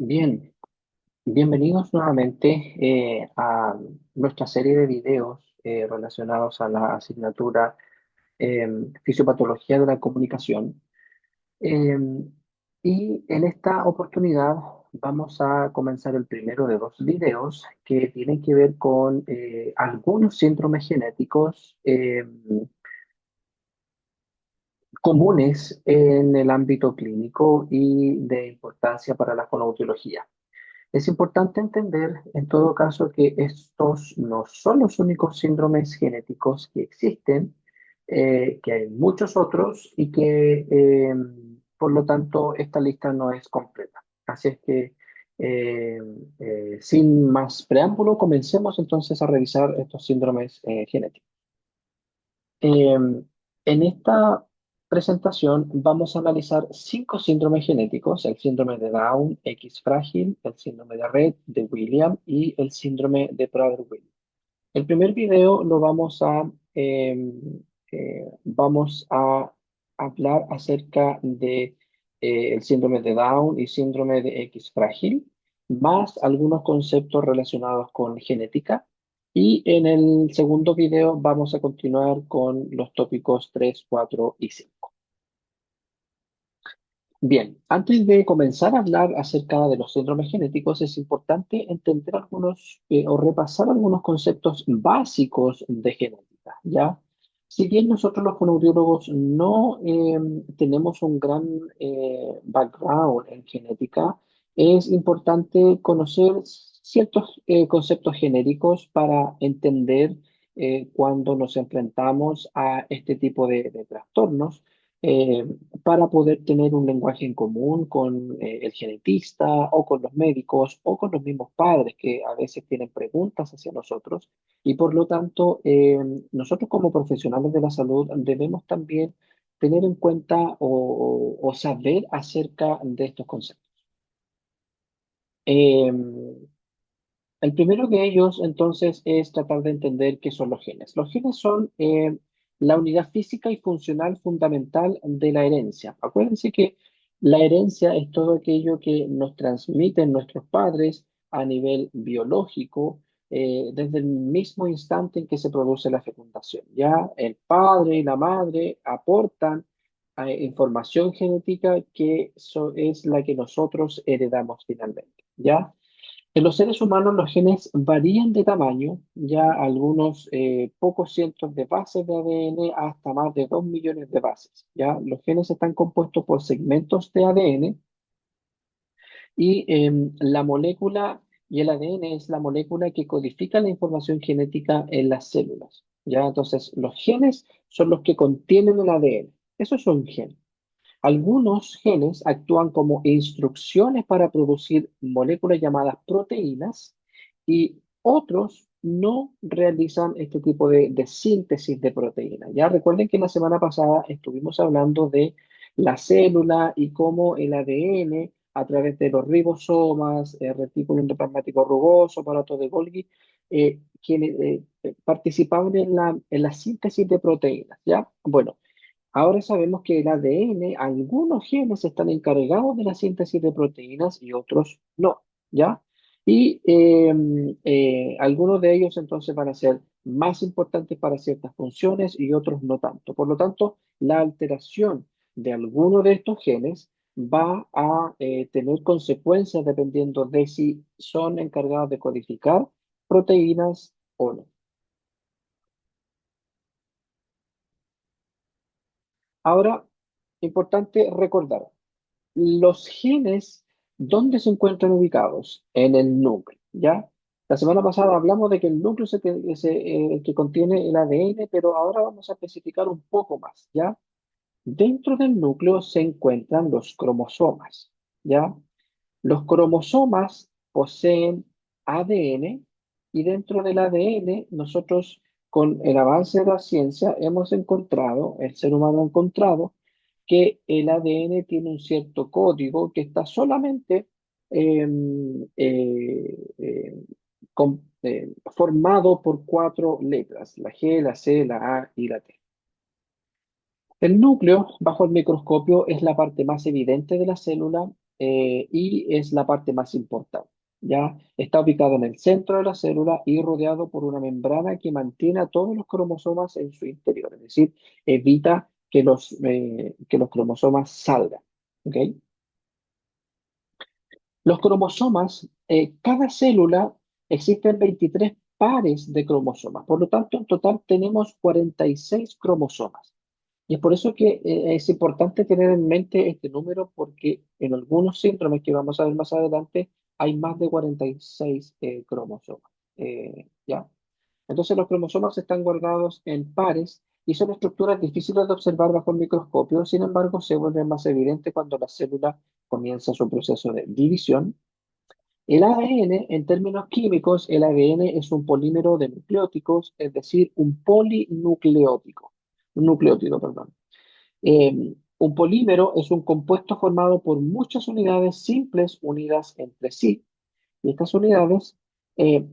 Bien, bienvenidos nuevamente a nuestra serie de videos relacionados a la asignatura eh, Fisiopatología de la Comunicación. Eh, y en esta oportunidad vamos a comenzar el primero de dos videos que tienen que ver con algunos síndromes genéticos comunes en el ámbito clínico y de importancia para la fonoaudiología. Es importante entender, en todo caso, que estos no son los únicos síndromes genéticos que existen, que hay muchos otros y que, por lo tanto, esta lista no es completa. Así es que, eh, sin más preámbulo, comencemos entonces a revisar estos síndromes genéticos. Eh, en esta presentación vamos a analizar cinco síndromes genéticos: el síndrome de Down, X frágil, el síndrome de Rett, de William y el síndrome de Prader-Willi. El primer video lo vamos a hablar acerca de el síndrome de Down y síndrome de X frágil, más algunos conceptos relacionados con genética. Y en el segundo video vamos a continuar con los tópicos 3, 4 y 5. Bien, antes de comenzar a hablar acerca de los síndromes genéticos, es importante entender algunos o repasar algunos conceptos básicos de genética, ¿ya? Si bien nosotros los fonoaudiólogos no tenemos un gran background en genética, es importante conocer ciertos conceptos genéricos para entender cuando nos enfrentamos a este tipo de trastornos, eh, para poder tener un lenguaje en común con el genetista o con los médicos o con los mismos padres que a veces tienen preguntas hacia nosotros. Y por lo tanto, nosotros como profesionales de la salud debemos también tener en cuenta o saber acerca de estos conceptos. Eh, el primero de ellos, entonces, es tratar de entender qué son los genes. Los genes son la unidad física y funcional fundamental de la herencia. Acuérdense que la herencia es todo aquello que nos transmiten nuestros padres a nivel biológico, desde el mismo instante en que se produce la fecundación. Ya el padre y la madre aportan información genética que es la que nosotros heredamos finalmente. ¿Ya? En los seres humanos los genes varían de tamaño, ya algunos pocos cientos de bases de ADN hasta más de 2 millones de bases. Ya los genes están compuestos por segmentos de ADN y la molécula y el ADN es la molécula que codifica la información genética en las células. Ya entonces los genes son los que contienen el ADN. Eso es un gen. Algunos genes actúan como instrucciones para producir moléculas llamadas proteínas y otros no realizan este tipo de síntesis de proteínas. Ya recuerden que la semana pasada estuvimos hablando de la célula y cómo el ADN a través de los ribosomas, retículo endoplasmático rugoso, aparato de Golgi, participaban en la síntesis de proteínas. ¿Ya? Bueno. Ahora sabemos que el ADN, algunos genes están encargados de la síntesis de proteínas y otros no, ¿ya? Y algunos de ellos entonces van a ser más importantes para ciertas funciones y otros no tanto. Por lo tanto, la alteración de alguno de estos genes va a tener consecuencias dependiendo de si son encargados de codificar proteínas o no. Ahora, importante recordar. Los genes, ¿dónde se encuentran ubicados? En el núcleo, ¿ya? La semana pasada hablamos de que el núcleo que contiene el ADN, pero ahora vamos a especificar un poco más, ¿ya? Dentro del núcleo se encuentran los cromosomas, ¿ya? Los cromosomas poseen ADN y dentro del ADN nosotros con el avance de la ciencia hemos encontrado, el ser humano ha encontrado que el ADN tiene un cierto código que está solamente formado por cuatro letras: la G, la C, la A y la T. El núcleo, bajo el microscopio, es la parte más evidente de la célula. y es la parte más importante. ¿Ya? Está ubicado en el centro de la célula y rodeado por una membrana que mantiene a todos los cromosomas en su interior, es decir, evita que los cromosomas salgan. ¿Ok? Los cromosomas, cada célula existen 23 pares de cromosomas, por lo tanto, en total tenemos 46 cromosomas. Y es por eso que es importante tener en mente este número, porque en algunos síndromes que vamos a ver más adelante hay más de 46 cromosomas. ¿Ya? Entonces los cromosomas están guardados en pares y son estructuras difíciles de observar bajo el microscopio, sin embargo se vuelven más evidentes cuando la célula comienza su proceso de división. El ADN, en términos químicos, el ADN es un polímero de nucleóticos, es decir, un nucleótido, perdón. Un polímero es un compuesto formado por muchas unidades simples unidas entre sí, y estas unidades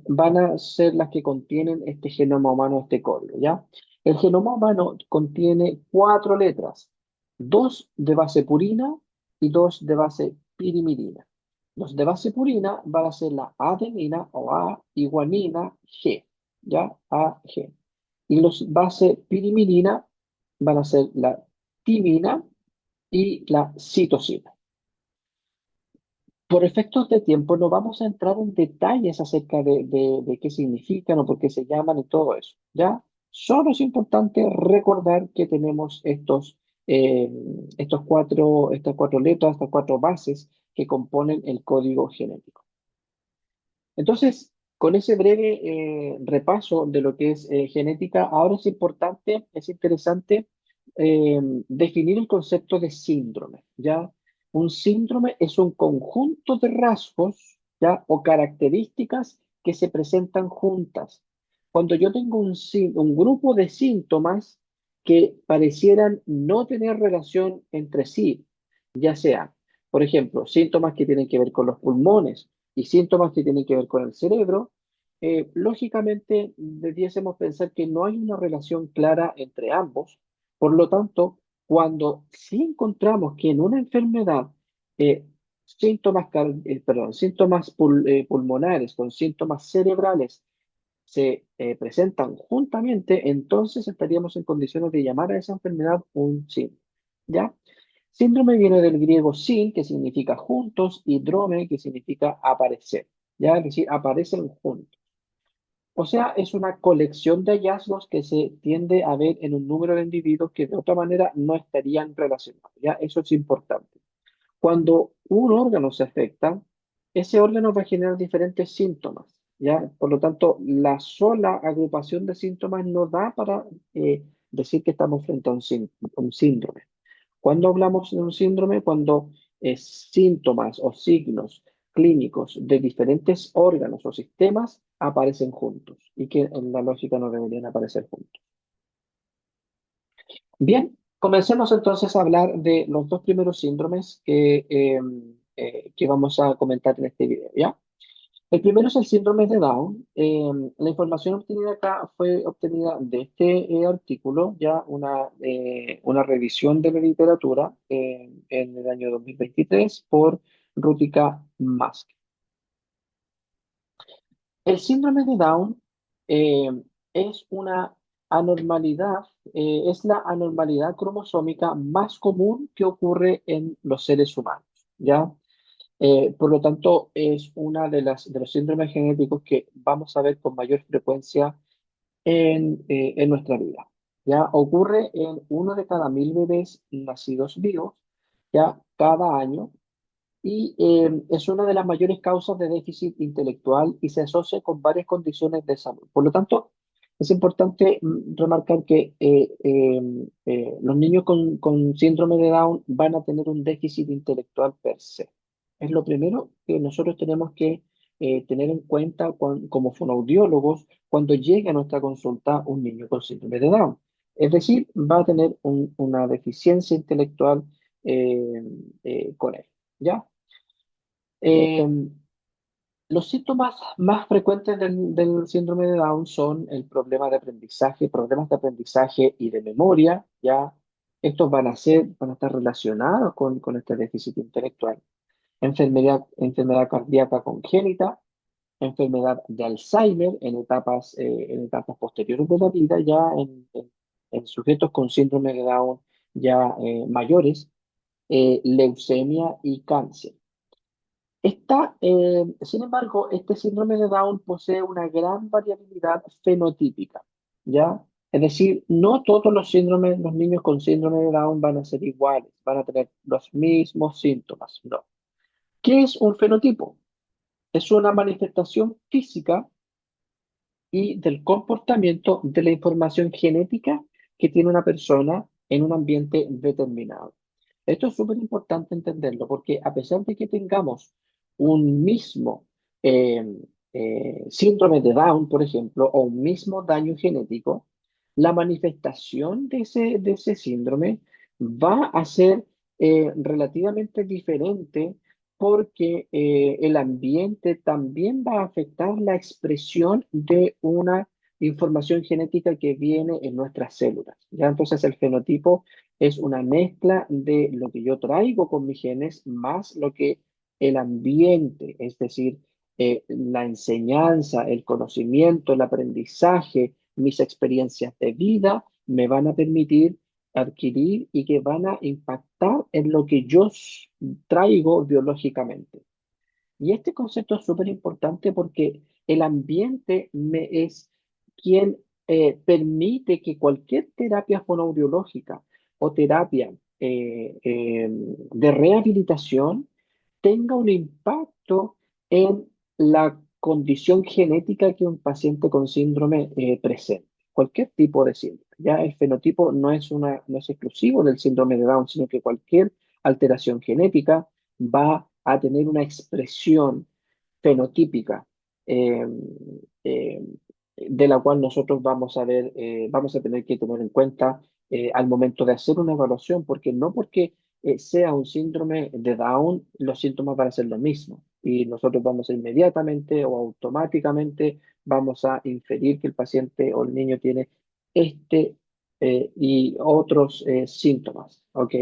van a ser las que contienen este genoma humano, este código, ¿ya? El genoma humano contiene cuatro letras, dos de base purina y dos de base pirimidina. Los de base purina van a ser la adenina o A y guanina G, ¿ya? A, G. Y los base pirimidina van a ser la timina y la citosina. Por efectos de tiempo, no vamos a entrar en detalles acerca de qué significan o por qué se llaman y todo eso, ¿ya? Solo es importante recordar que tenemos eh, estas cuatro letras, estas cuatro bases que componen el código genético. Entonces, con ese breve repaso de lo que es genética, ahora es importante, es interesante definir el concepto de síndrome, ¿ya? Un síndrome es un conjunto de rasgos, ¿ya? O características que se presentan juntas. Cuando yo tengo un grupo de síntomas que parecieran no tener relación entre sí, ya sea, por ejemplo, síntomas que tienen que ver con los pulmones, y síntomas que tienen que ver con el cerebro, lógicamente debiésemos pensar que no hay una relación clara entre ambos. Por lo tanto, cuando sí encontramos que en una enfermedad eh, síntomas pulmonares con síntomas cerebrales se presentan juntamente, entonces estaríamos en condiciones de llamar a esa enfermedad un síndrome. ¿Ya? Síndrome viene del griego sin, que significa juntos, y drome, que significa aparecer. ¿Ya? Es decir, aparecen juntos. O sea, es una colección de hallazgos que se tiende a ver en un número de individuos que de otra manera no estarían relacionados. ¿Ya? Eso es importante. Cuando un órgano se afecta, ese órgano va a generar diferentes síntomas, ¿ya? Por lo tanto, la sola agrupación de síntomas no da para decir que estamos frente a un síndrome. Cuando hablamos de un síndrome, cuando síntomas o signos clínicos de diferentes órganos o sistemas aparecen juntos y que en la lógica no deberían aparecer juntos. Bien, comencemos entonces a hablar de los dos primeros síndromes que vamos a comentar en este video, ¿ya? El primero es el síndrome de Down. La información obtenida acá fue obtenida de este artículo, ya una revisión de la literatura en el año 2023 por Rutika Mask. El síndrome de Down eh, es una anormalidad, es la anormalidad cromosómica más común que ocurre en los seres humanos, ¿ya? Por lo tanto, es una de los síndromes genéticos que vamos a ver con mayor frecuencia en nuestra vida. Ya ocurre en uno de cada 1.000 bebés nacidos vivos, ya cada año, y es una de las mayores causas de déficit intelectual y se asocia con varias condiciones de salud. Por lo tanto, es importante remarcar que los niños con síndrome de Down van a tener un déficit intelectual per se. Es lo primero que nosotros tenemos que tener en cuenta como fonoaudiólogos cuando llegue a nuestra consulta un niño con síndrome de Down. Es decir, va a tener una deficiencia intelectual eh, con él. ¿Ya? Eh, los síntomas más frecuentes del síndrome de Down son el problema de aprendizaje, problemas de aprendizaje y de memoria, ¿ya? Estos van a estar relacionados con este déficit intelectual. enfermedad cardíaca congénita, enfermedad de Alzheimer en etapas posteriores de la vida, ya en sujetos con síndrome de Down ya mayores, leucemia y cáncer. Sin embargo, este síndrome de Down posee una gran variabilidad fenotípica, ¿ya? Es decir, no todos los niños con síndrome de Down van a ser iguales, van a tener los mismos síntomas, no. ¿Qué es un fenotipo? Es una manifestación física y del comportamiento de la información genética que tiene una persona en un ambiente determinado. Esto es súper importante entenderlo porque a pesar de que tengamos un mismo eh, síndrome de Down, por ejemplo, o un mismo daño genético, la manifestación de ese síndrome va a ser relativamente diferente porque el ambiente también va a afectar la expresión de una información genética que viene en nuestras células. ¿Ya? Entonces el fenotipo es una mezcla de lo que yo traigo con mis genes más lo que el ambiente, es decir, la enseñanza, el conocimiento, el aprendizaje, mis experiencias de vida me van a permitir adquirir y que van a impactar en lo que yo traigo biológicamente. Y este concepto es súper importante porque el ambiente me es quien permite que cualquier terapia fonoaudiológica o terapia de rehabilitación tenga un impacto en la condición genética que un paciente con síndrome presenta. Cualquier tipo de síndrome. Ya el fenotipo no es exclusivo del síndrome de Down, sino que cualquier alteración genética va a tener una expresión fenotípica eh, eh, de la cual nosotros vamos a tener que tener en cuenta al momento de hacer una evaluación, porque no porque sea un síndrome de Down, los síntomas van a ser lo mismo. Y nosotros vamos a inmediatamente o automáticamente vamos a inferir que el paciente o el niño tiene este y otros síntomas, ¿ok?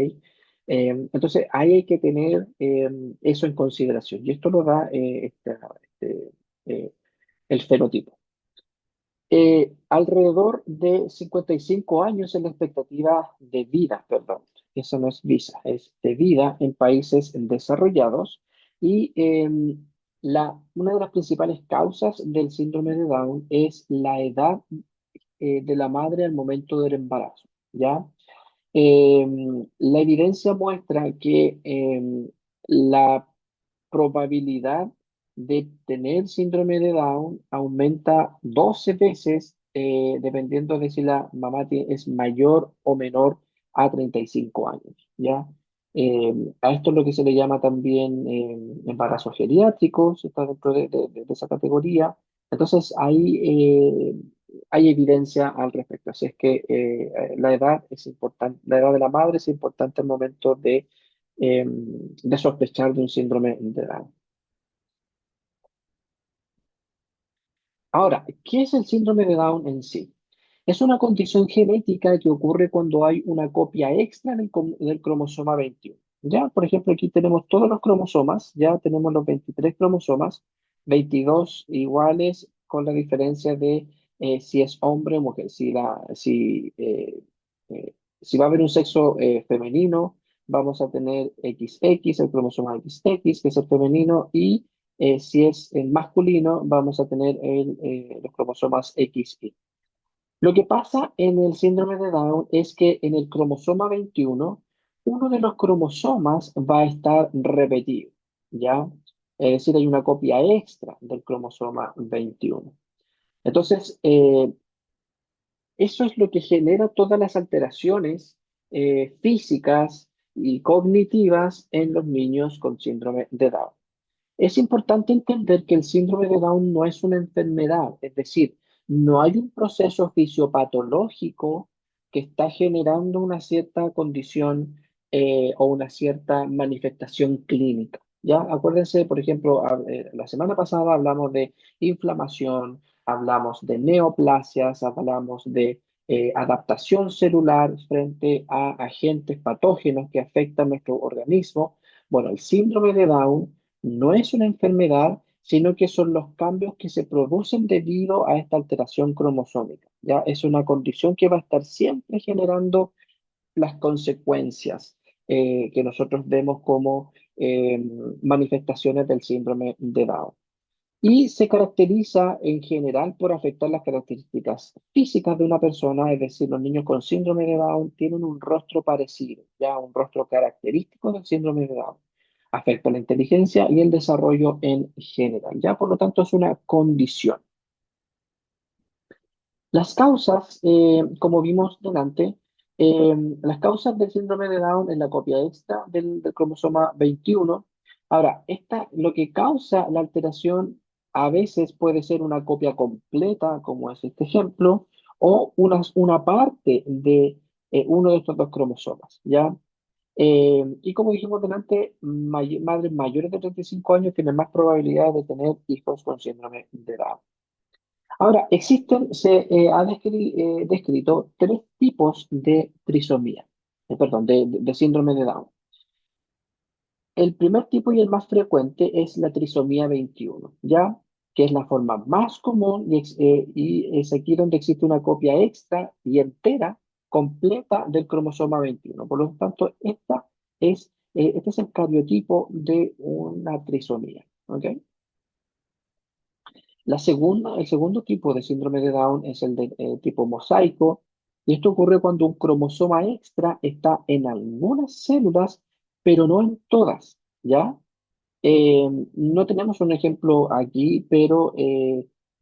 Entonces, ahí hay que tener eso en consideración y esto lo da eh, el fenotipo. Alrededor de 55 años es la expectativa de vida, perdón, eso no es visa, es de vida en países desarrollados y una de las principales causas del síndrome de Down es la edad de la madre al momento del embarazo, ¿ya? Eh, la evidencia muestra que la probabilidad de tener síndrome de Down aumenta 12 veces dependiendo de si la mamá es mayor o menor a 35 años, ¿ya? A esto es lo que se le llama también embarazo geriátrico, si está dentro de esa categoría. Entonces, hay evidencia al respecto. Así es que la edad es importante, la edad de la madre es importante al momento de sospechar de un síndrome de Down. Ahora, ¿qué es el síndrome de Down en sí? Es una condición genética que ocurre cuando hay una copia extra del cromosoma 21. Ya, por ejemplo, aquí tenemos todos los cromosomas, ya tenemos los 23 cromosomas, 22 iguales con la diferencia de si es hombre o mujer. Si va a haber un sexo femenino, vamos a tener XX, el cromosoma XX, que es el femenino, y si es el masculino, vamos a tener los cromosomas XY. Lo que pasa en el síndrome de Down es que en el cromosoma 21, uno de los cromosomas va a estar repetido, ¿ya? Es decir, hay una copia extra del cromosoma 21. Entonces, eso es lo que genera todas las alteraciones físicas y cognitivas en los niños con síndrome de Down. Es importante entender que el síndrome de Down no es una enfermedad, es decir, no hay un proceso fisiopatológico que está generando una cierta condición o una cierta manifestación clínica. Ya, acuérdense, por ejemplo, la semana pasada hablamos de inflamación, hablamos de neoplasias, hablamos de adaptación celular frente a agentes patógenos que afectan nuestro organismo. Bueno, el síndrome de Down no es una enfermedad, sino que son los cambios que se producen debido a esta alteración cromosómica. Ya es una condición que va a estar siempre generando las consecuencias que nosotros vemos como manifestaciones del síndrome de Down. Y se caracteriza en general por afectar las características físicas de una persona, es decir, los niños con síndrome de Down tienen un rostro parecido, ya un rostro característico del síndrome de Down. Afecta la inteligencia y el desarrollo en general, ya por lo tanto es una condición. Las causas, como vimos delante, las causas del síndrome de Down es la copia extra del cromosoma 21. Ahora, lo que causa la alteración a veces puede ser una copia completa, como es este ejemplo, o una parte de uno de estos dos cromosomas, ¿ya? Y como dijimos delante, madres mayores de 35 años tienen más probabilidad de tener hijos con síndrome de Down. Ahora, se ha descrito tres tipos de trisomía, perdón, de síndrome de Down. El primer tipo y el más frecuente es la trisomía 21, ¿ya? Que es la forma más común y es aquí donde existe una copia extra y entera, completa del cromosoma 21. Por lo tanto, este es el cariotipo de una trisomía, ¿ok? El segundo tipo de síndrome de Down es el de tipo mosaico, y esto ocurre cuando un cromosoma extra está en algunas células, pero no en todas, ¿ya? No tenemos un ejemplo aquí, pero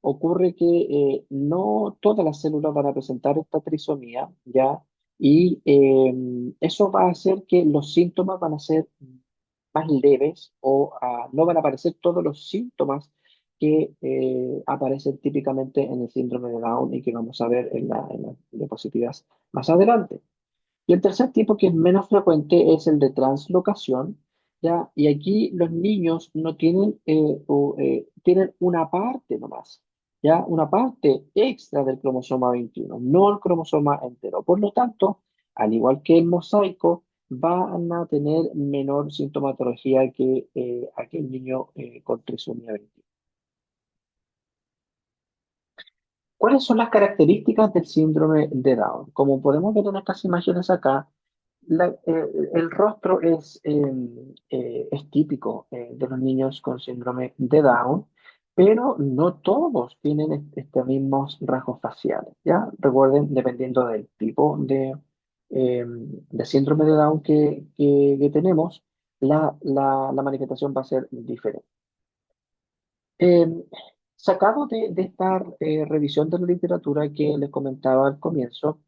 ocurre que no todas las células van a presentar esta trisomía, ¿ya? Y eso va a hacer que los síntomas van a ser más leves o no van a aparecer todos los síntomas que aparecen típicamente en el síndrome de Down y que vamos a ver en las diapositivas más adelante. Y el tercer tipo, que es menos frecuente, es el de translocación, ¿ya? Y aquí los niños no tienen, tienen una parte nomás, ¿ya? Una parte extra del cromosoma 21, no el cromosoma entero. Por lo tanto, al igual que el mosaico, van a tener menor sintomatología que aquel niño con trisomía 21. ¿Cuáles son las características del síndrome de Down? Como podemos ver en estas imágenes acá, el rostro es típico de los niños con síndrome de Down, pero no todos tienen estos mismos rasgos faciales, ¿ya? Recuerden, dependiendo del tipo de síndrome de Down que tenemos, la manifestación va a ser diferente. Eh, Sacado de esta revisión de la literatura que les comentaba al comienzo,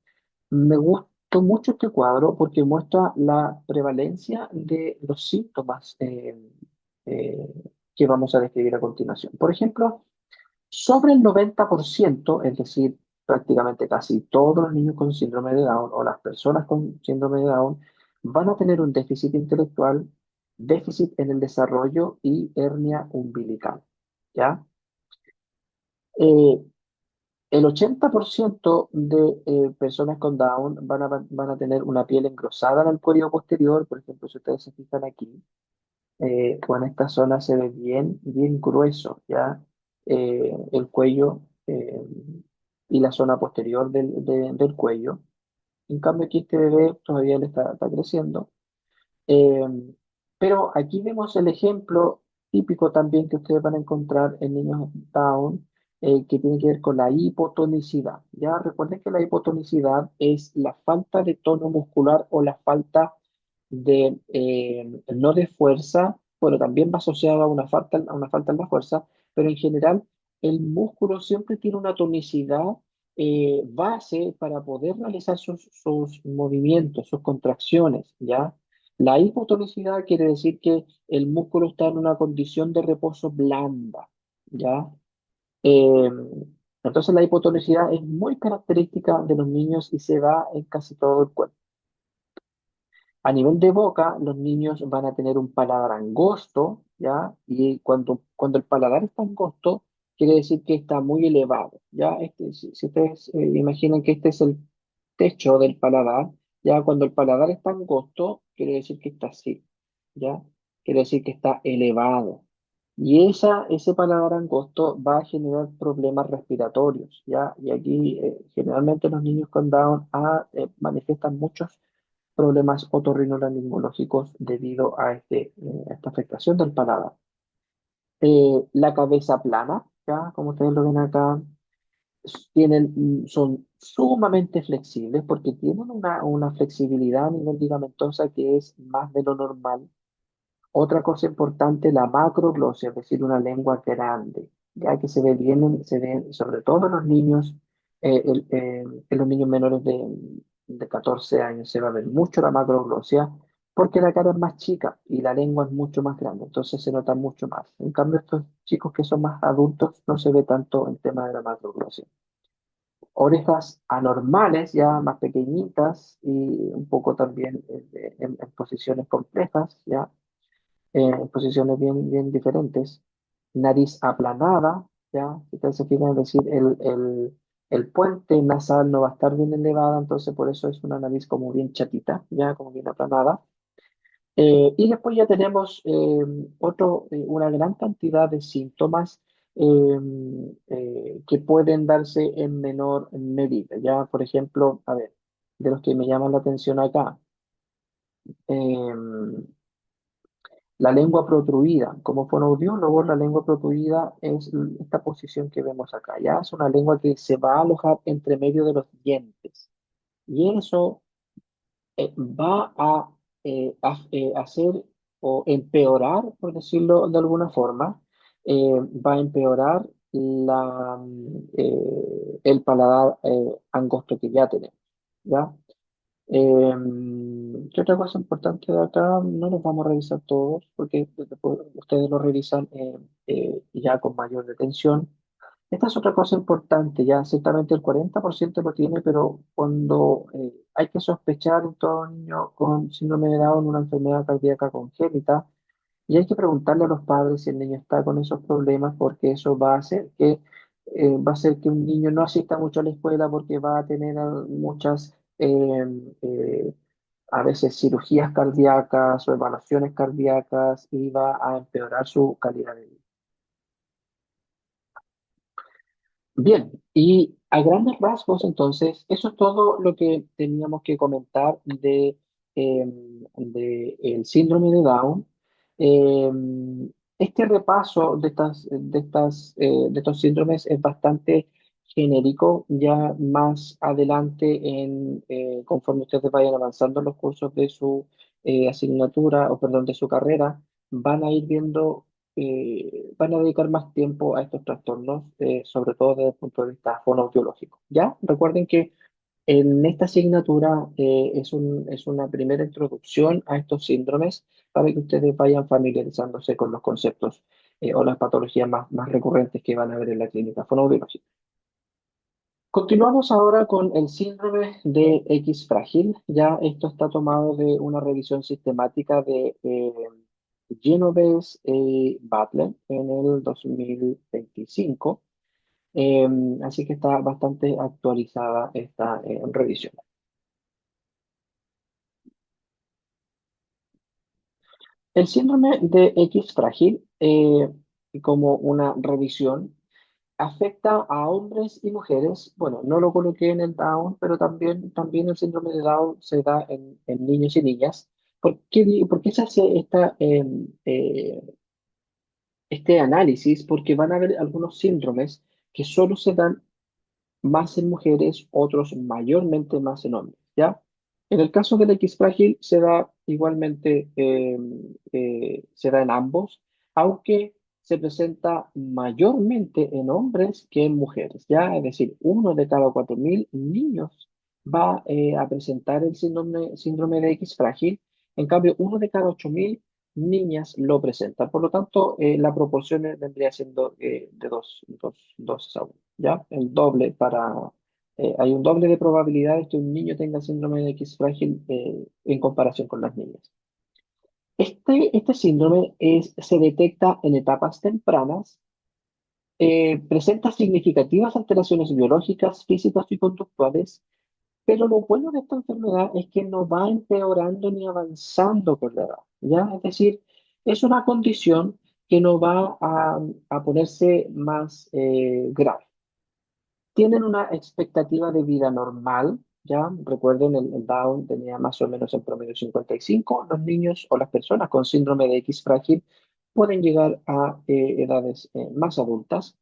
me gustó mucho este cuadro porque muestra la prevalencia de los síntomas eh, que vamos a describir a continuación. Por ejemplo, sobre el 90%, es decir, prácticamente casi todos los niños con síndrome de Down o las personas con síndrome de Down van a tener un déficit intelectual, déficit en el desarrollo y hernia umbilical. ¿Ya? Eh, el 80% de personas con Down van a tener una piel engrosada en el cuello posterior. Por ejemplo, si ustedes se fijan aquí, o en esta zona se ve bien, bien grueso, ¿ya? El cuello y la zona posterior del cuello. En cambio, aquí este bebé todavía le está creciendo. Eh, pero aquí vemos el ejemplo típico también que ustedes van a encontrar en niños Down, que tiene que ver con la hipotonicidad. Ya recuerden que la hipotonicidad es la falta de tono muscular o la falta no de fuerza, bueno, también va asociada a una falta en la fuerza, pero en general el músculo siempre tiene una tonicidad base para poder realizar sus movimientos, sus contracciones, ¿ya? La hipotonicidad quiere decir que el músculo está en una condición de reposo blanda, ¿ya? Eh, entonces la hipotonicidad es muy característica de los niños y se da en casi todo el cuerpo. A nivel de boca, los niños van a tener un paladar angosto, ¿ya? Y cuando el paladar está angosto, quiere decir que está muy elevado, ¿ya? Si ustedes imaginan que este es el techo del paladar, ya cuando el paladar está angosto, quiere decir que está así, ¿ya? quiere decir que está elevado. Y ese paladar angosto va a generar problemas respiratorios, ¿ya? Y aquí generalmente los niños con Down manifiestan muchos problemas otorrinolaringológicos debido a esta afectación del paladar. La cabeza plana, ¿ya? Como ustedes lo ven acá, son sumamente flexibles porque tienen una flexibilidad a nivel ligamentosa que es más de lo normal. Otra cosa importante, la macroglosia, es decir, una lengua grande, ya que se ve sobre todo en los niños, en los niños menores de 14 años se va a ver mucho la macroglosia, porque la cara es más chica y la lengua es mucho más grande, entonces se nota mucho más. En cambio, estos chicos que son más adultos no se ve tanto el tema de la macroglosia. Orejas anormales, ya más pequeñitas y un poco también en posiciones complejas, ya en posiciones bien diferentes. Nariz aplanada, ¿ya? Si ustedes se fijan, es decir, el puente nasal no va a estar bien elevada, entonces por eso es una nariz como bien chatita, ¿ya? Como bien aplanada. Y después ya tenemos una gran cantidad de síntomas que pueden darse en menor medida. Ya, por ejemplo, a ver, de los que me llaman la atención acá, eh, la lengua protruida. Como fonoaudiólogos, la lengua protruida es esta posición que vemos acá. Ya es una lengua que se va a alojar entre medio de los dientes. Y eso va a hacer o empeorar, por decirlo de alguna forma, va a empeorar el paladar angosto que ya tenemos. ¿Ya? ¿Qué otra cosa importante de acá? No los vamos a revisar todos porque después ustedes lo revisan ya con mayor detención. Esta es otra cosa importante, ya ciertamente el 40% lo tiene, pero cuando hay que sospechar en todo niño con síndrome de Down una enfermedad cardíaca congénita, y hay que preguntarle a los padres si el niño está con esos problemas, porque eso va a hacer que un niño no asista mucho a la escuela porque va a tener muchas, eh, a veces cirugías cardíacas o evaluaciones cardíacas y va a empeorar su calidad de vida. Bien, y a grandes rasgos, entonces, eso es todo lo que teníamos que comentar de el síndrome de Down. Eh, este repaso de estos síndromes es bastante genérico. Ya más adelante, conforme ustedes vayan avanzando en los cursos de su asignatura, o perdón, de su carrera, van a ir viendo van a dedicar más tiempo a estos trastornos, sobre todo desde el punto de vista fonoaudiológico. ¿Ya? Recuerden que en esta asignatura es una primera introducción a estos síndromes para que ustedes vayan familiarizándose con los conceptos o las patologías más recurrentes que van a ver en la clínica fonoaudiológica. Continuamos ahora con el síndrome de X frágil. Ya esto está tomado de una revisión sistemática de Genovese Butler en el 2025. Eh, Así que está bastante actualizada esta revisión. El síndrome de X frágil, como una revisión, afecta a hombres y mujeres. Bueno, no lo coloqué en el Down, pero también el síndrome de Down se da en niños y niñas. ¿Por qué se hace este análisis? Porque van a haber algunos síndromes que solo se dan más en mujeres, otros mayormente más en hombres, ¿ya? En el caso del X frágil se da igualmente, se da en ambos, aunque se presenta mayormente en hombres que en mujeres, ¿ya? Es decir, 1 de cada 4.000 niños va a presentar el síndrome de X frágil, en cambio, 1 de cada 8.000 niñas lo presenta. Por lo tanto, la proporción vendría siendo de dos a 1, ¿ya? Hay un doble de probabilidades que un niño tenga síndrome de X frágil en comparación con las niñas. Este síndrome se detecta en etapas tempranas, presenta significativas alteraciones biológicas, físicas y conductuales, pero lo bueno de esta enfermedad es que no va empeorando ni avanzando con la edad, ¿ya? Es decir, es una condición que no va a ponerse más grave. Tienen una expectativa de vida normal, ¿ya? Recuerden, el Down tenía más o menos en promedio 55. Los niños o las personas con síndrome de X frágil pueden llegar a edades más adultas.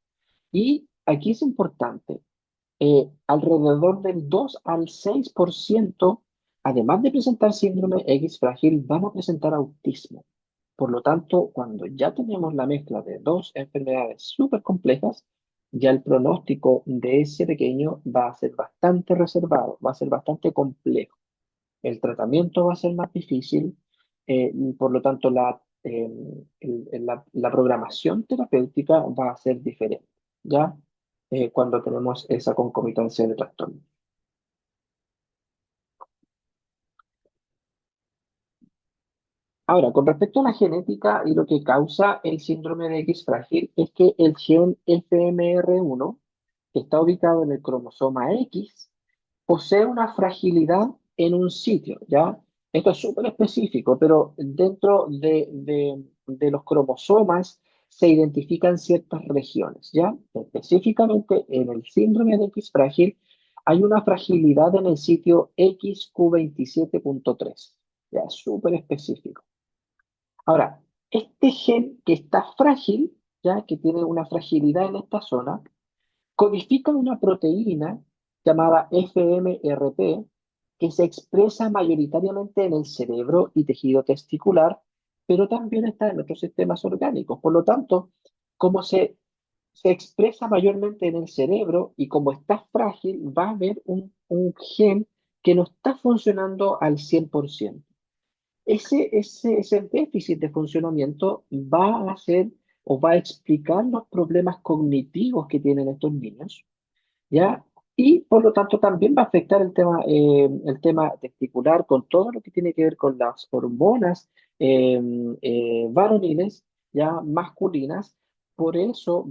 Y aquí es importante, alrededor del 2 al 6%, además de presentar síndrome X frágil, van a presentar autismo. Por lo tanto, cuando ya tenemos la mezcla de dos enfermedades súper complejas, ya el pronóstico de ese pequeño va a ser bastante reservado, va a ser bastante complejo. El tratamiento va a ser más difícil, y por lo tanto la programación terapéutica va a ser diferente, ¿ya? Cuando tenemos esa concomitancia de trastorno. Ahora, con respecto a la genética y lo que causa el síndrome de X frágil, es que el gen FMR1, que está ubicado en el cromosoma X, posee una fragilidad en un sitio, ¿ya? Esto es súper específico, pero dentro de los cromosomas se identifican ciertas regiones, ¿ya? Específicamente en el síndrome de X frágil hay una fragilidad en el sitio XQ27.3, ya, súper específico. Ahora, este gen que está frágil, ya que tiene una fragilidad en esta zona, codifica una proteína llamada FMRP que se expresa mayoritariamente en el cerebro y tejido testicular, pero también está en otros sistemas orgánicos. Por lo tanto, como se expresa mayormente en el cerebro y como está frágil, va a haber un gen que no está funcionando al 100%. Ese déficit de funcionamiento va a hacer o va a explicar los problemas cognitivos que tienen estos niños, ¿ya? Y por lo tanto también va a afectar el tema testicular con todo lo que tiene que ver con las hormonas varoniles, ya masculinas. Por eso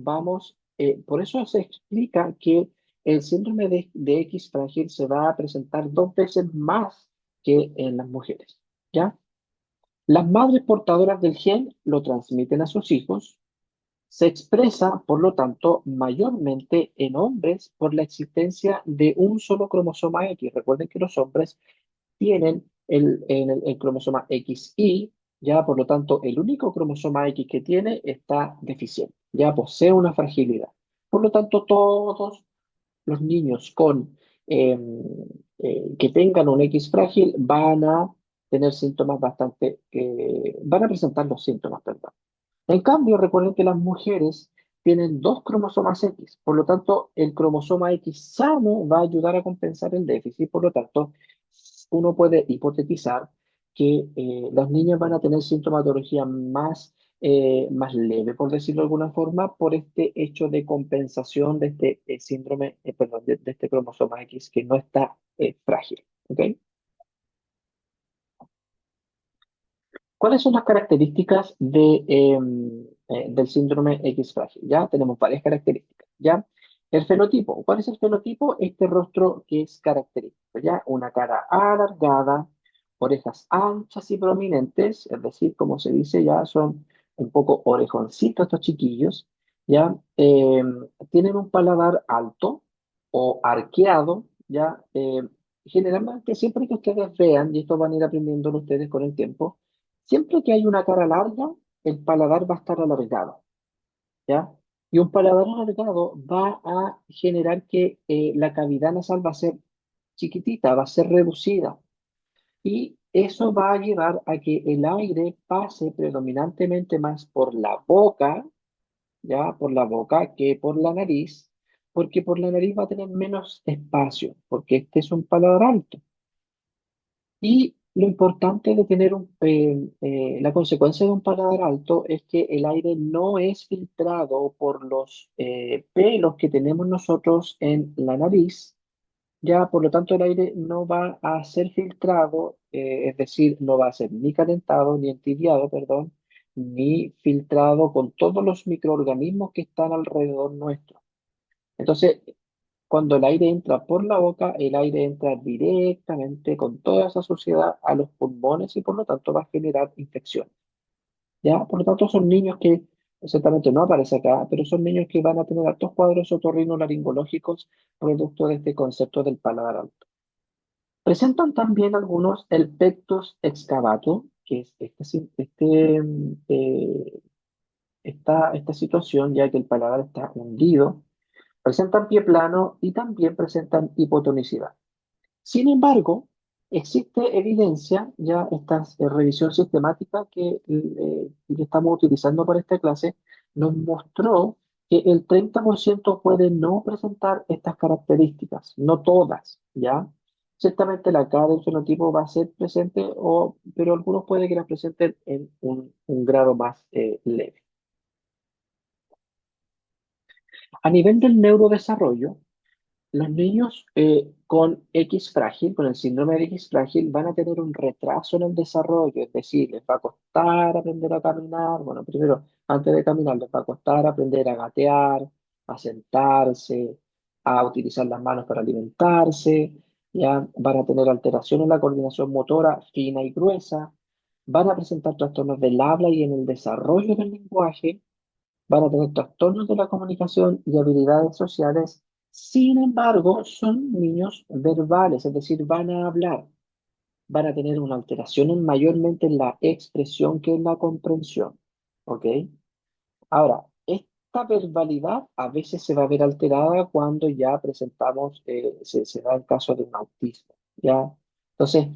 se explica que el síndrome de X frágil se va a presentar 2 veces más que en las mujeres, ¿ya? Las madres portadoras del gen lo transmiten a sus hijos. Se expresa, por lo tanto, mayormente en hombres por la existencia de un solo cromosoma X. Recuerden que los hombres tienen el cromosoma XY, ya por lo tanto, el único cromosoma X que tiene está deficiente, ya posee una fragilidad. Por lo tanto, todos los niños eh, que tengan un X frágil van a tener síntomas van a presentar los síntomas, perdón. En cambio, recuerden que las mujeres tienen dos cromosomas X, por lo tanto, el cromosoma X sano va a ayudar a compensar el déficit, por lo tanto, uno puede hipotetizar que las niñas van a tener sintomatología más leve, por decirlo de alguna forma, por este hecho de compensación de este síndrome, perdón, de este cromosoma X que no está frágil. ¿Ok? ¿Cuáles son las características del síndrome X frágil? Ya tenemos varias características. ¿Ya? El fenotipo. ¿Cuál es el fenotipo? Este rostro que es característico. ¿Ya? Una cara alargada, orejas anchas y prominentes, es decir, como se dice, ya son un poco orejoncitos estos chiquillos. ¿Ya? Tienen un paladar alto o arqueado. ¿Ya? Generalmente, siempre que ustedes vean, y esto van a ir aprendiendo ustedes con el tiempo, siempre que hay una cara larga, el paladar va a estar alargado, ¿ya? Y un paladar alargado va a generar que la cavidad nasal va a ser chiquitita, va a ser reducida. Y eso va a llevar a que el aire pase predominantemente más por la boca, ¿ya? Por la boca que por la nariz, porque por la nariz va a tener menos espacio, porque este es un paladar alto. Y lo importante de tener la consecuencia de un paladar alto es que el aire no es filtrado por los pelos que tenemos nosotros en la nariz, ya por lo tanto el aire no va a ser filtrado, es decir, no va a ser ni calentado, ni entibiado, perdón, ni filtrado con todos los microorganismos que están alrededor nuestro. Entonces, cuando el aire entra por la boca, el aire entra directamente con toda esa suciedad a los pulmones y por lo tanto va a generar infecciones. ¿ya? Por lo tanto, son niños que, exactamente no aparece acá, pero son niños que van a tener altos cuadros otorrinolaringológicos producto de este concepto del paladar alto. Presentan también algunos el pectus excavatum, que es esta situación, ya que el paladar está hundido. Presentan pie plano y también presentan hipotonicidad. Sin embargo, existe evidencia, ya esta revisión sistemática que estamos utilizando para esta clase, nos mostró que el 30% puede no presentar estas características, no todas, ¿ya? Ciertamente la cara del fenotipo va a ser presente, pero algunos puede que las presenten en un grado más leve. A nivel del neurodesarrollo, los niños con X frágil, con el síndrome de X frágil, van a tener un retraso en el desarrollo, es decir, les va a costar aprender a caminar. Bueno, primero, antes de caminar, les va a costar aprender a gatear, a sentarse, a utilizar las manos para alimentarse, ya van a tener alteración en la coordinación motora fina y gruesa, van a presentar trastornos del habla y en el desarrollo del lenguaje, van a tener trastornos de la comunicación y habilidades sociales. Sin embargo, son niños verbales, es decir, van a hablar, van a tener una alteración mayormente en la expresión que en la comprensión. ¿Ok? Ahora, esta verbalidad a veces se va a ver alterada cuando ya presentamos, se da el caso de un autismo, ¿ya? Entonces,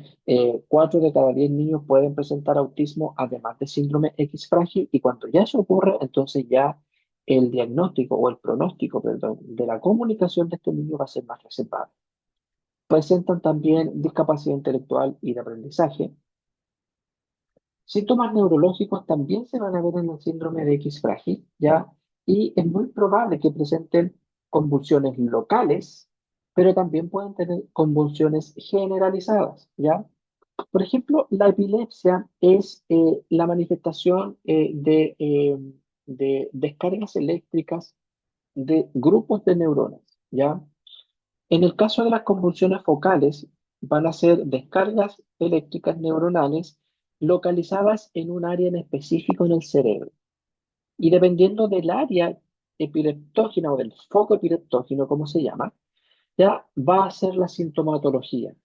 4 de cada 10 niños pueden presentar autismo además de síndrome X frágil y cuando ya eso ocurre, entonces ya el diagnóstico o el pronóstico, perdón, de la comunicación de este niño va a ser más reservado. Presentan también discapacidad intelectual y de aprendizaje. Síntomas neurológicos también se van a ver en el síndrome de X frágil, ¿ya? Y es muy probable que presenten convulsiones locales, pero también pueden tener convulsiones generalizadas, ¿ya? Por ejemplo, la epilepsia es la manifestación de descargas eléctricas de grupos de neuronas, ¿ya? En el caso de las convulsiones focales, van a ser descargas eléctricas neuronales localizadas en un área en específico en el cerebro. Y dependiendo del área epileptógena o del foco epileptógeno, como se llama, ya va a ser la sintomatología.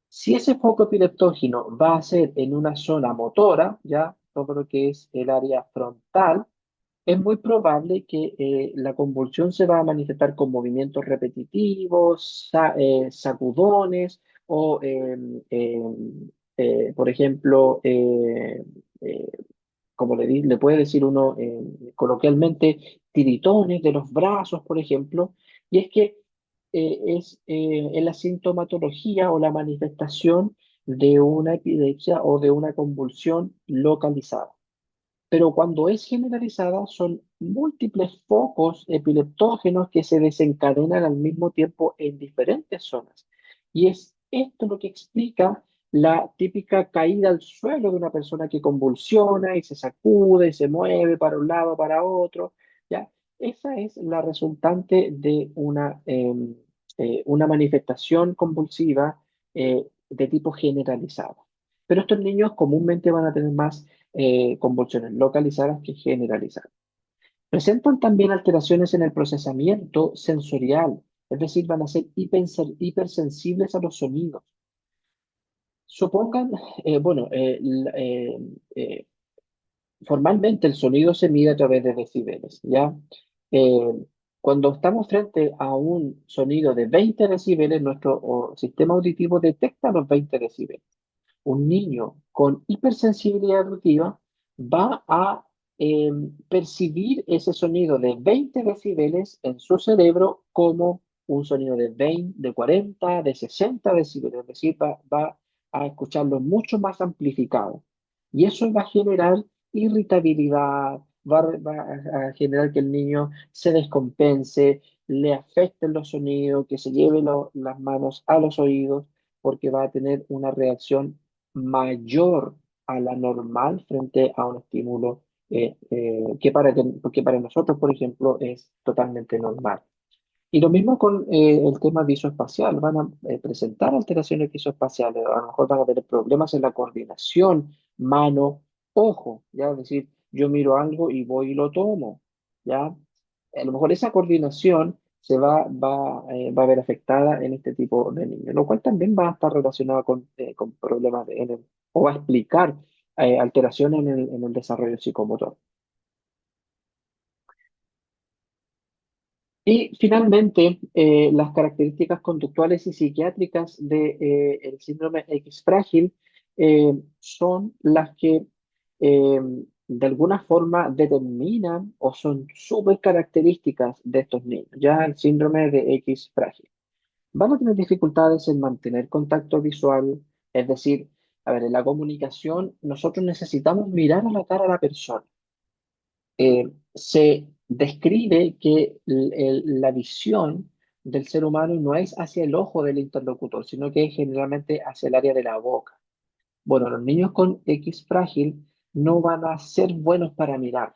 Si ese foco epileptógeno va a ser en una zona motora, ya todo lo que es el área frontal, es muy probable que la convulsión se va a manifestar con movimientos repetitivos, sacudones o, por ejemplo, eh, como le puede decir uno coloquialmente, tiritones de los brazos, por ejemplo. Y es que es la sintomatología o la manifestación de una epilepsia o de una convulsión localizada. Pero cuando es generalizada, son múltiples focos epileptógenos que se desencadenan al mismo tiempo en diferentes zonas. Y es esto lo que explica la típica caída al suelo de una persona que convulsiona y se sacude y se mueve para un lado, para otro, ¿ya? Esa es la resultante de una manifestación convulsiva de tipo generalizado. Pero estos niños comúnmente van a tener más convulsiones localizadas que generalizadas. Presentan también alteraciones en el procesamiento sensorial, es decir, van a ser hipersensibles a los sonidos. Supongan, bueno, eh, formalmente el sonido se mide a través de decibeles, ¿ya? Eh, Cuando estamos frente a un sonido de 20 decibeles, nuestro sistema auditivo detecta los 20 decibeles. Un niño con hipersensibilidad auditiva va a percibir ese sonido de 20 decibeles en su cerebro como un sonido de 20, de 40, de 60 decibeles, es decir, va a escucharlo mucho más amplificado. Y eso va a generar irritabilidad, va a generar que el niño se descompense, le afecten los sonidos, que se lleve las manos a los oídos, porque va a tener una reacción mayor a la normal frente a un estímulo que para nosotros, por ejemplo, es totalmente normal. Y lo mismo con el tema visoespacial, van a presentar alteraciones visoespaciales, a lo mejor van a tener problemas en la coordinación mano-ojo, ya es decir, yo miro algo y voy y lo tomo, ¿ya? A lo mejor esa coordinación va a ver afectada en este tipo de niños, lo cual también va a estar relacionado con problemas o va a explicar alteraciones en el desarrollo psicomotor. Y finalmente, las características conductuales y psiquiátricas del síndrome X frágil son las que eh, de alguna forma determinan o son súper características de estos niños. Ya el síndrome de X frágil. Van a tener dificultades en mantener contacto visual, es decir, a ver, en la comunicación nosotros necesitamos mirar a la cara a la persona. Se describe que la visión del ser humano no es hacia el ojo del interlocutor, sino que es generalmente hacia el área de la boca. Bueno, los niños con X frágil no van a ser buenos para mirar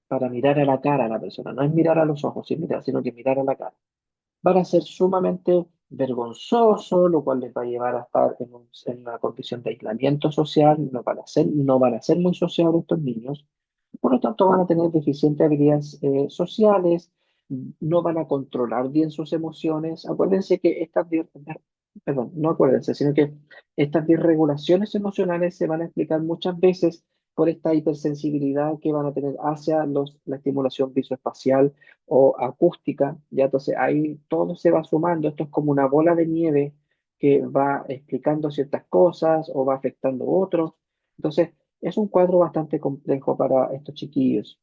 a la cara a la persona. No es mirar a los ojos, sino que mirar a la cara. Van a ser sumamente vergonzosos, lo cual les va a llevar a estar en una condición de aislamiento social. No van a ser muy sociables estos niños. Por lo tanto, van a tener deficientes habilidades sociales, no van a controlar bien sus emociones. Acuérdense que perdón, no acuérdense, sino que estas disregulaciones emocionales se van a explicar muchas veces por esta hipersensibilidad que van a tener hacia la estimulación visoespacial o acústica. Ya entonces ahí todo se va sumando. Esto es como una bola de nieve que va explicando ciertas cosas o va afectando otros. Entonces, es un cuadro bastante complejo para estos chiquillos.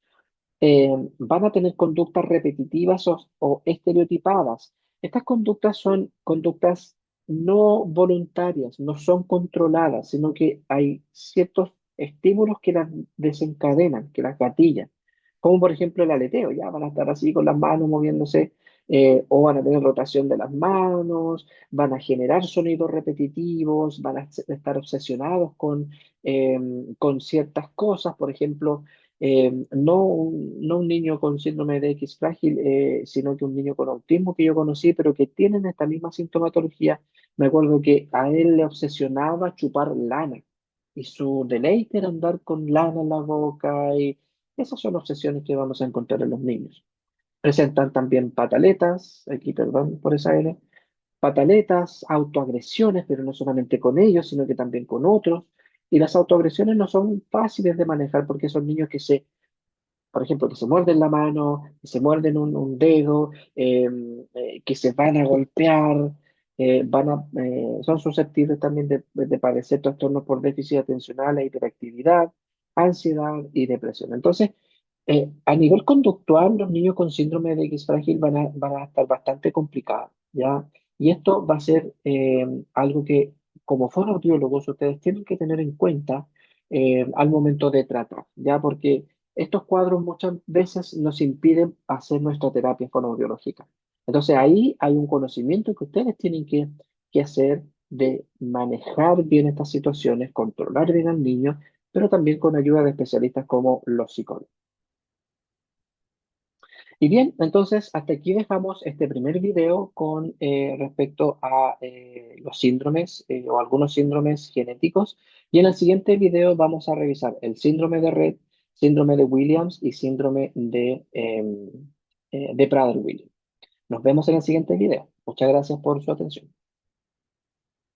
Van a tener conductas repetitivas o estereotipadas. Estas conductas son conductas no voluntarias, no son controladas, sino que hay ciertos estímulos que las desencadenan, que las gatillan, como por ejemplo el aleteo, ya van a estar así con las manos moviéndose, o van a tener rotación de las manos, van a generar sonidos repetitivos, van a estar obsesionados eh, con ciertas cosas, por ejemplo, no un niño con síndrome de X frágil, sino que un niño con autismo que yo conocí, pero que tienen esta misma sintomatología. Me acuerdo que a él le obsesionaba chupar lana y su deleite era andar con lana en la boca y esas son obsesiones que vamos a encontrar en los niños. Presentan también pataletas, aquí perdón por esa L, pataletas, autoagresiones, pero no solamente con ellos, sino que también con otros. Y las autoagresiones no son fáciles de manejar porque son niños por ejemplo, que se muerden la mano, que se muerden un dedo, que se van a golpear, son susceptibles también de padecer trastornos por déficit atencional e hiperactividad, ansiedad y depresión. Entonces, a nivel conductual, los niños con síndrome de X frágil van a estar bastante complicados, ¿ya? Y esto va a ser algo que, como fonoaudiólogos, ustedes tienen que tener en cuenta al momento de tratar, ¿ya? Porque estos cuadros muchas veces nos impiden hacer nuestra terapia fonoaudiológica. Entonces ahí hay un conocimiento que ustedes tienen que hacer de manejar bien estas situaciones, controlar bien al niño, pero también con ayuda de especialistas como los psicólogos. Y bien, entonces hasta aquí dejamos este primer video con respecto a los síndromes o algunos síndromes genéticos. Y en el siguiente video vamos a revisar el síndrome de Rett, síndrome de Williams y síndrome de Prader-Willi. Nos vemos en el siguiente video. Muchas gracias por su atención.